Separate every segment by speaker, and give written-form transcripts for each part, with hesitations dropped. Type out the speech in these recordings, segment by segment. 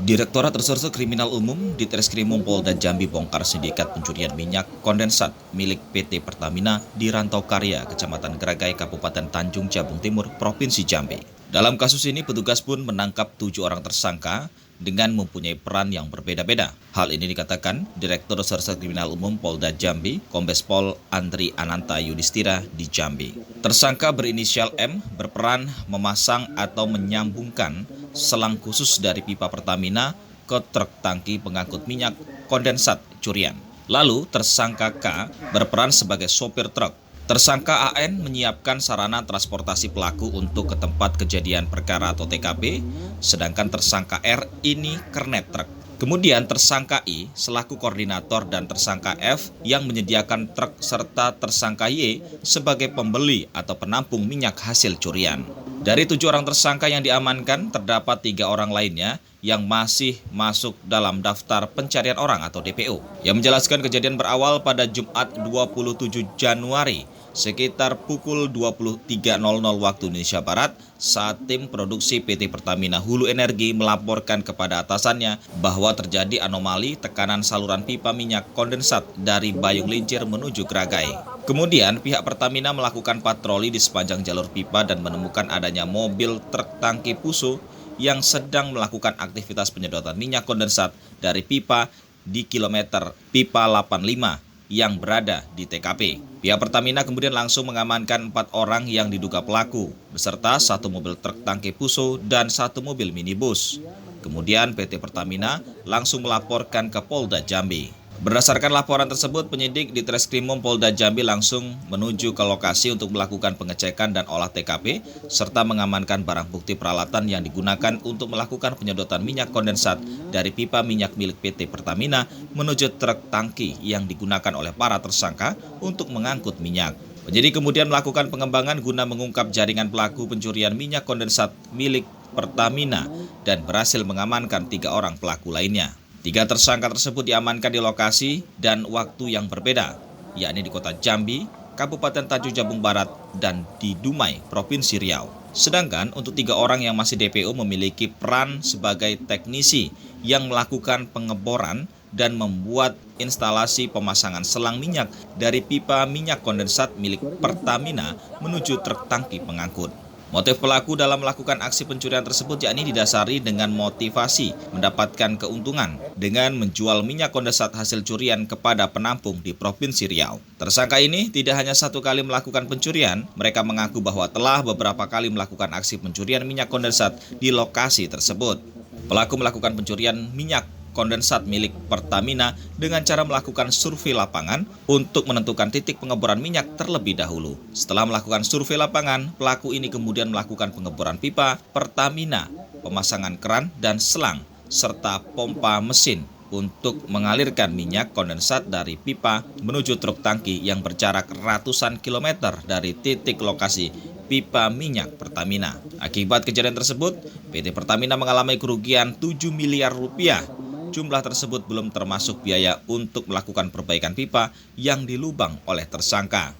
Speaker 1: Direktorat Reserse Kriminal Umum Ditreskrimum Polda Jambi bongkar sindikat pencurian minyak kondensat milik PT Pertamina di Rantau Karya, Kecamatan Geragai, Kabupaten Tanjung Jabung Timur, Provinsi Jambi. Dalam kasus ini, petugas pun menangkap 7 orang tersangka dengan mempunyai peran yang berbeda-beda. Hal ini dikatakan Direktur Reserse Kriminal Umum Polda Jambi, Kombes Pol Andri Ananta Yudhistira di Jambi. Tersangka berinisial M berperan memasang atau menyambungkan selang khusus dari pipa Pertamina ke truk tangki pengangkut minyak kondensat curian. Lalu tersangka K berperan sebagai sopir truk. Tersangka AN menyiapkan sarana transportasi pelaku untuk ke tempat kejadian perkara atau TKP, sedangkan tersangka R ini kernet truk. Kemudian tersangka I selaku koordinator dan tersangka F yang menyediakan truk serta tersangka Y sebagai pembeli atau penampung minyak hasil curian. Dari 7 orang tersangka yang diamankan, terdapat 3 orang lainnya yang masih masuk dalam daftar pencarian orang atau DPO. Yang menjelaskan kejadian berawal pada Jumat 27 Januari sekitar pukul 23.00 waktu Indonesia Barat saat tim produksi PT Pertamina Hulu Energi melaporkan kepada atasannya bahwa terjadi anomali tekanan saluran pipa minyak kondensat dari Bayung Lincir menuju Geragai. Kemudian pihak Pertamina melakukan patroli di sepanjang jalur pipa dan menemukan adanya mobil truk tangki puso yang sedang melakukan aktivitas penyedotan minyak kondensat dari pipa di kilometer pipa 85 yang berada di TKP. Pihak Pertamina kemudian langsung mengamankan 4 orang yang diduga pelaku, beserta 1 mobil truk tangki puso dan 1 mobil minibus. Kemudian PT Pertamina langsung melaporkan ke Polda Jambi. Berdasarkan laporan tersebut, penyidik di Treskrimum Polda Jambi langsung menuju ke lokasi untuk melakukan pengecekan dan olah TKP, serta mengamankan barang bukti peralatan yang digunakan untuk melakukan penyedotan minyak kondensat dari pipa minyak milik PT Pertamina menuju truk tangki yang digunakan oleh para tersangka untuk mengangkut minyak. Penyidik kemudian melakukan pengembangan guna mengungkap jaringan pelaku pencurian minyak kondensat milik Pertamina dan berhasil mengamankan 3 orang pelaku lainnya. 3 tersangka tersebut diamankan di lokasi dan waktu yang berbeda, yakni di Kota Jambi, Kabupaten Tanjung Jabung Barat, dan di Dumai, Provinsi Riau. Sedangkan untuk 3 orang yang masih DPO memiliki peran sebagai teknisi yang melakukan pengeboran dan membuat instalasi pemasangan selang minyak dari pipa minyak kondensat milik Pertamina menuju truk tangki pengangkut. Motif pelaku dalam melakukan aksi pencurian tersebut yakni didasari dengan motivasi mendapatkan keuntungan dengan menjual minyak kondensat hasil curian kepada penampung di Provinsi Riau. Tersangka ini tidak hanya 1 kali melakukan pencurian, mereka mengaku bahwa telah beberapa kali melakukan aksi pencurian minyak kondensat di lokasi tersebut. Pelaku melakukan pencurian minyak kondensat milik Pertamina dengan cara melakukan survei lapangan untuk menentukan titik pengeboran minyak terlebih dahulu. Setelah melakukan survei lapangan, pelaku ini kemudian melakukan pengeboran pipa Pertamina, pemasangan keran dan selang, serta pompa mesin untuk mengalirkan minyak kondensat dari pipa menuju truk tangki yang berjarak ratusan kilometer dari titik lokasi pipa minyak Pertamina. Akibat kejadian tersebut, PT Pertamina mengalami kerugian 7 miliar rupiah. Jumlah tersebut belum termasuk biaya untuk melakukan perbaikan pipa yang dilubang oleh tersangka.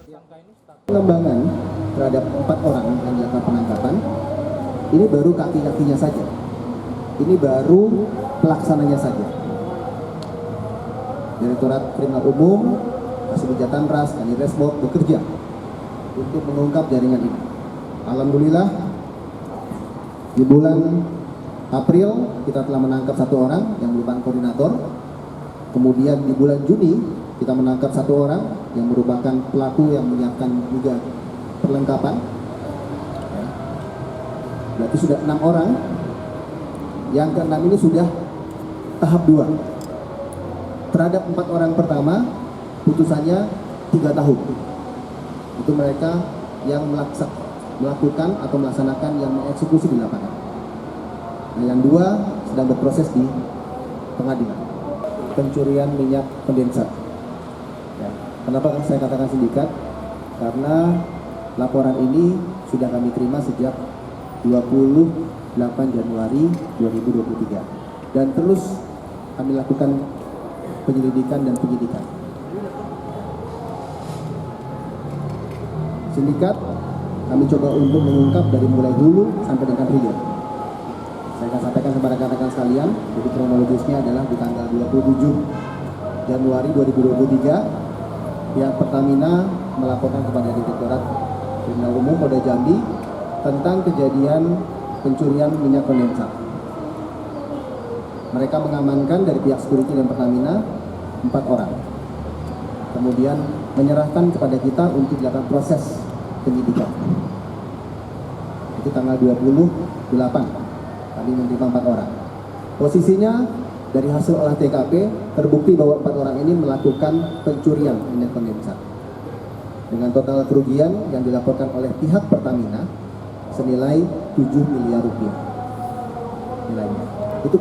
Speaker 2: Pengembangan terhadap 4 orang yang dilakukan penangkapan, ini baru kaki-kakinya saja. Ini baru pelaksananya saja. Direktorat Kriminal Umum, Kasubdit Jatantras, dan Resmob bekerja untuk mengungkap jaringan ini. Alhamdulillah, di bulan April kita telah menangkap 1 orang yang merupakan koordinator. Kemudian di bulan Juni kita menangkap 1 orang yang merupakan pelaku yang menyiapkan juga perlengkapan. Berarti sudah 6 orang. Yang ke-6 ini sudah tahap 2. Terhadap 4 orang pertama putusannya 3 tahun. Itu mereka yang melakukan atau melaksanakan yang mengeksekusi di lapangan. Nah, yang 2 sedang berproses di pengadilan. Pencurian minyak kondensat. Ya. Kenapa saya katakan sindikat? Karena laporan ini sudah kami terima sejak 28 Januari 2023 dan terus kami lakukan penyelidikan dan penyidikan. Sindikat kami coba untuk mengungkap dari mulai hulu sampai dengan hilir. Saya akan sampaikan kepada rekan-rekan sekalian, jadi kronologisnya adalah di tanggal 27 Januari 2023, pihak Pertamina melaporkan kepada Direktorat Kriminal Umum Polda Jambi tentang kejadian pencurian minyak kondensat. Mereka mengamankan dari pihak security dan Pertamina 4 orang. Kemudian menyerahkan kepada kita untuk dilakukan proses penyidikan. Itu tanggal 28, kami menerima 4 orang. Posisinya dari hasil olah TKP terbukti bahwa 4 orang ini melakukan pencurian minyak kondensat dengan total kerugian yang dilaporkan oleh pihak Pertamina senilai 7 miliar rupiah nilainya. Itu